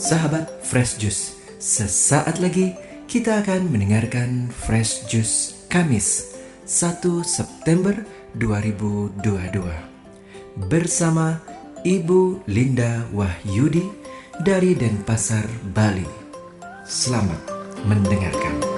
Sahabat Fresh Juice, sesaat lagi kita akan mendengarkan Fresh Juice Kamis 1 September 2022 bersama Ibu Linda Wahyudi dari Denpasar, Bali. Selamat mendengarkan.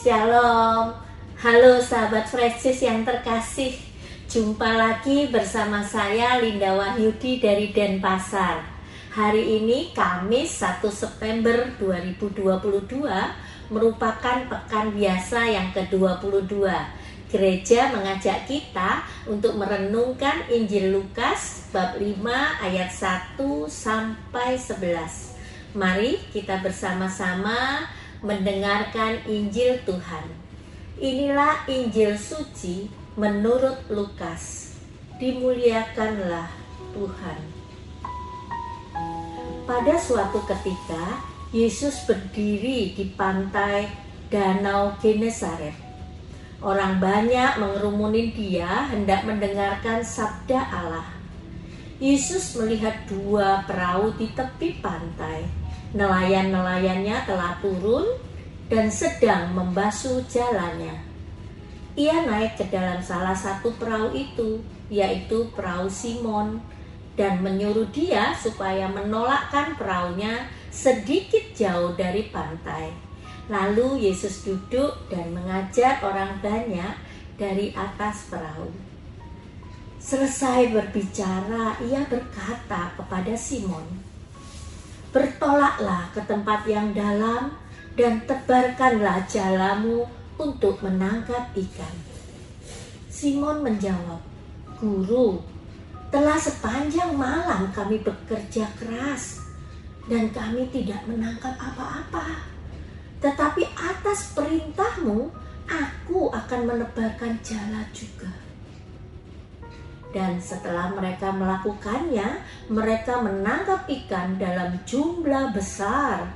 Shalom, halo sahabat Fresh Juice yang terkasih. Jumpa lagi bersama saya Linda Wahyudi dari Denpasar. Hari ini Kamis 1 September 2022 merupakan pekan biasa yang ke-22. Gereja mengajak kita untuk merenungkan Injil Lukas bab 5 ayat 1 sampai 11. Mari kita bersama-sama mendengarkan Injil Tuhan. Inilah Injil suci menurut Lukas. Dimuliakanlah Tuhan. Pada suatu ketika, Yesus berdiri di pantai Danau Genesaret. Orang banyak mengerumuni dia hendak mendengarkan sabda Allah. Yesus melihat dua perahu di tepi pantai. Nelayan-nelayannya telah turun dan sedang membasuh jalannya. Ia naik ke dalam salah satu perahu itu, yaitu perahu Simon, dan menyuruh dia supaya menolakkan perahunya sedikit jauh dari pantai. Lalu Yesus duduk dan mengajar orang banyak dari atas perahu. Selesai berbicara, ia berkata kepada Simon, "Bertolaklah ke tempat yang dalam dan tebarkanlah jalamu untuk menangkap ikan." Simon menjawab, "Guru, telah sepanjang malam kami bekerja keras dan kami tidak menangkap apa-apa. Tetapi atas perintahmu, aku akan menebarkan jala juga." Dan setelah mereka melakukannya, mereka menangkap ikan dalam jumlah besar,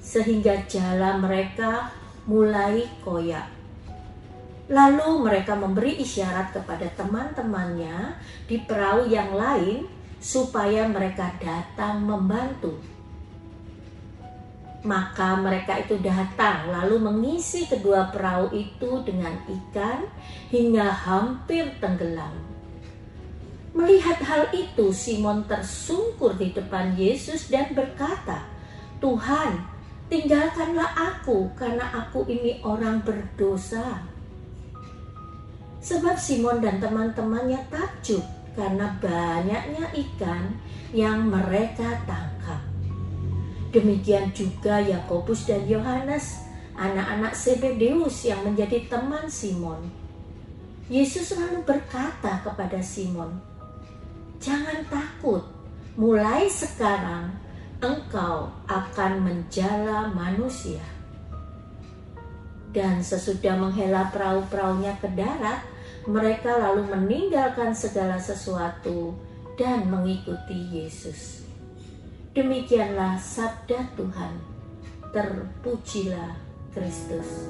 sehingga jala mereka mulai koyak. Lalu mereka memberi isyarat kepada teman-temannya di perahu yang lain, supaya mereka datang membantu. Maka mereka itu datang, lalu mengisi kedua perahu itu dengan ikan, hingga hampir tenggelam. Melihat hal itu, Simon tersungkur di depan Yesus dan berkata, "Tuhan, tinggalkanlah aku karena aku ini orang berdosa." Sebab Simon dan teman-temannya takjub karena banyaknya ikan yang mereka tangkap. Demikian juga Yakobus dan Yohanes, anak-anak Zebedeus yang menjadi teman Simon. Yesus lalu berkata kepada Simon, "Jangan takut, mulai sekarang engkau akan menjala manusia." Dan sesudah menghela perahu-perahunya ke darat, mereka lalu meninggalkan segala sesuatu dan mengikuti Yesus. Demikianlah sabda Tuhan. Terpujilah Kristus.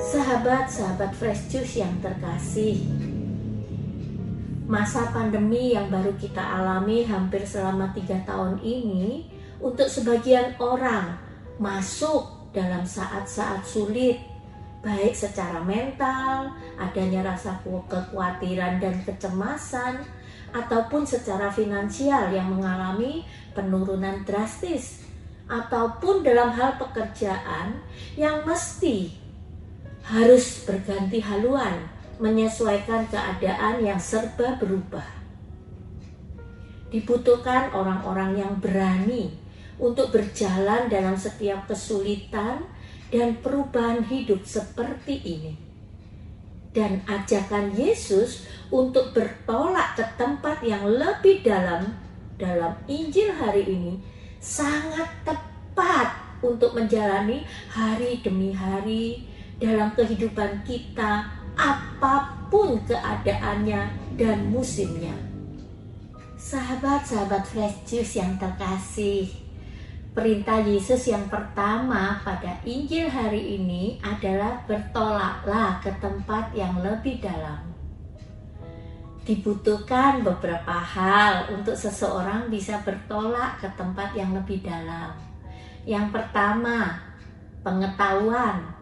Sahabat-sahabat Fresh Juice yang terkasih, masa pandemi yang baru kita alami hampir selama 3 tahun ini, untuk sebagian orang masuk dalam saat-saat sulit, baik secara mental, adanya rasa kekhawatiran dan kecemasan, ataupun secara finansial yang mengalami penurunan drastis, ataupun dalam hal pekerjaan yang mesti harus berganti haluan, menyesuaikan keadaan yang serba berubah. Dibutuhkan orang-orang yang berani untuk berjalan dalam setiap kesulitan dan perubahan hidup seperti ini. Dan ajakan Yesus untuk bertolak ke tempat yang lebih dalam Injil hari ini sangat tepat untuk menjalani hari demi hari dalam kehidupan kita, apapun keadaannya dan musimnya. Sahabat-sahabat Fresh Juice yang terkasih, perintah Yesus yang pertama pada Injil hari ini adalah bertolaklah ke tempat yang lebih dalam. Dibutuhkan beberapa hal untuk seseorang bisa bertolak ke tempat yang lebih dalam. Yang pertama, pengetahuan.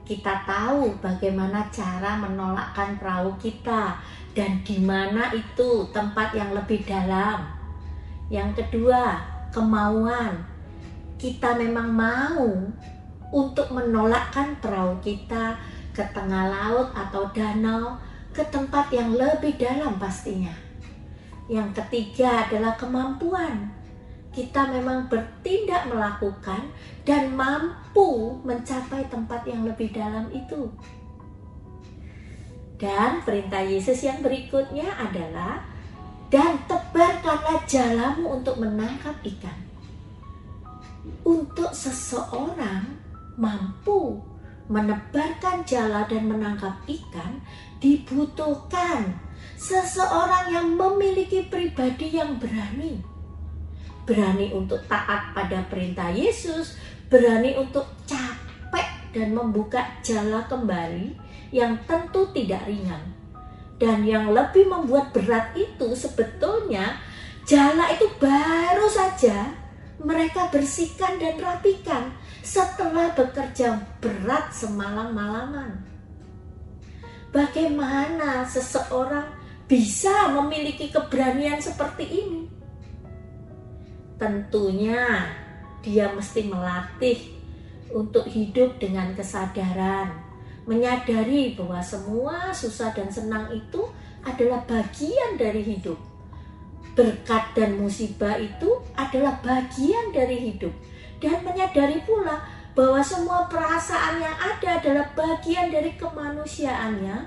Kita tahu bagaimana cara menolakkan perahu kita dan di mana itu tempat yang lebih dalam. Yang kedua, kemauan. Kita memang mau untuk menolakkan perahu kita ke tengah laut atau danau, ke tempat yang lebih dalam pastinya. Yang ketiga adalah kemampuan. Kita memang bertindak melakukan dan mampu mencapai tempat yang lebih dalam itu. Dan perintah Yesus yang berikutnya adalah, dan tebarkanlah jalamu untuk menangkap ikan. Untuk seseorang mampu menebarkan jala dan menangkap ikan, dibutuhkan seseorang yang memiliki pribadi yang berani. Berani untuk taat pada perintah Yesus, berani untuk capek dan membuka jala kembali yang tentu tidak ringan. Dan yang lebih membuat berat itu sebetulnya jala itu baru saja mereka bersihkan dan rapikan setelah bekerja berat semalam-malaman. Bagaimana seseorang bisa memiliki keberanian seperti ini? Tentunya dia mesti melatih untuk hidup dengan kesadaran, menyadari bahwa semua susah dan senang itu adalah bagian dari hidup. Berkat dan musibah itu adalah bagian dari hidup, dan menyadari pula bahwa semua perasaan yang ada adalah bagian dari kemanusiaannya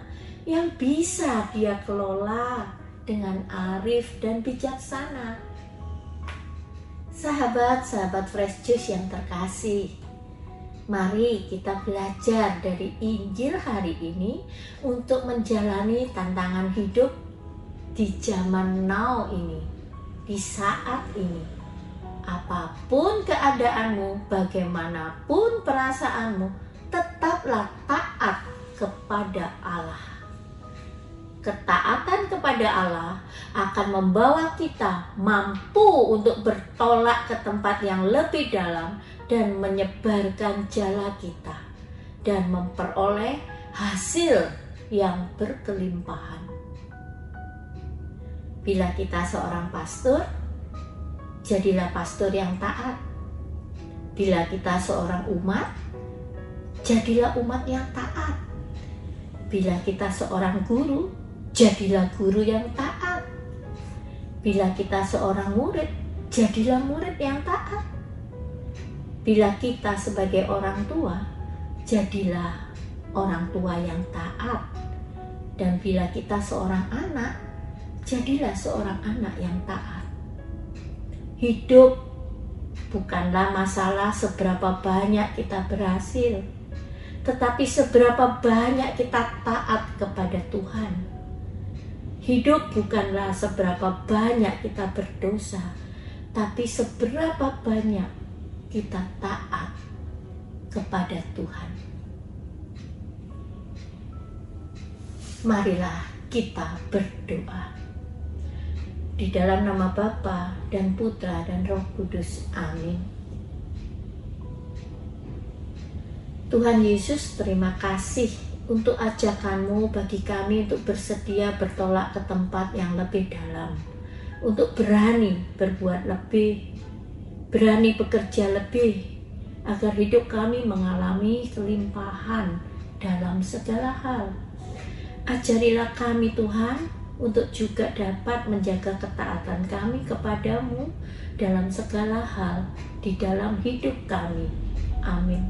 yang bisa dia kelola dengan arif dan bijaksana. Sahabat-sahabat Fresh Juice yang terkasih, mari kita belajar dari Injil hari ini untuk menjalani tantangan hidup di zaman now ini, di saat ini. Apapun keadaanmu, bagaimanapun perasaanmu, tetaplah taat kepada Allah. Ketaatan kepada Allah akan membawa kita mampu untuk bertolak ke tempat yang lebih dalam dan menyebarkan jala kita dan memperoleh hasil yang berkelimpahan. Bila kita seorang pastor, jadilah pastor yang taat. Bila kita seorang umat, jadilah umat yang taat. Bila kita seorang guru, jadilah guru yang taat. Bila kita seorang murid, jadilah murid yang taat. Bila kita sebagai orang tua, jadilah orang tua yang taat. Dan bila kita seorang anak, jadilah seorang anak yang taat. Hidup bukanlah masalah seberapa banyak kita berhasil, tetapi seberapa banyak kita taat kepada Tuhan. Hidup bukanlah seberapa banyak kita berdosa, tapi seberapa banyak kita taat kepada Tuhan. Marilah kita berdoa. Di dalam nama Bapa dan Putra dan Roh Kudus. Amin. Tuhan Yesus, terima kasih untuk ajakan-Mu bagi kami untuk bersedia bertolak ke tempat yang lebih dalam, untuk berani berbuat lebih, berani bekerja lebih, agar hidup kami mengalami kelimpahan dalam segala hal. Ajarilah kami Tuhan untuk juga dapat menjaga ketaatan kami kepadamu dalam segala hal di dalam hidup kami. Amin.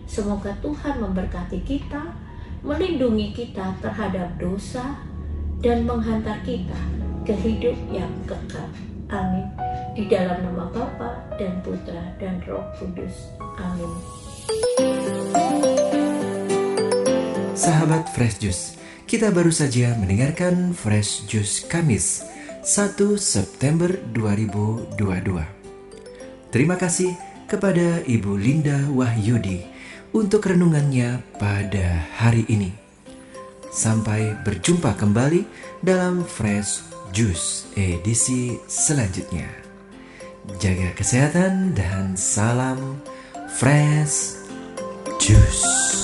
Semoga Tuhan memberkati kita, melindungi kita terhadap dosa, dan menghantar kita ke hidup yang kekal. Amin. Di dalam nama Bapa dan Putra dan Roh Kudus. Amin. Sahabat Fresh Juice, kita baru saja mendengarkan Fresh Juice Kamis 1 September 2022. Terima kasih kepada Ibu Linda Wahyudi untuk renungannya pada hari ini. Sampai berjumpa kembali dalam Fresh Juice edisi selanjutnya. Jaga kesehatan dan salam Fresh Juice.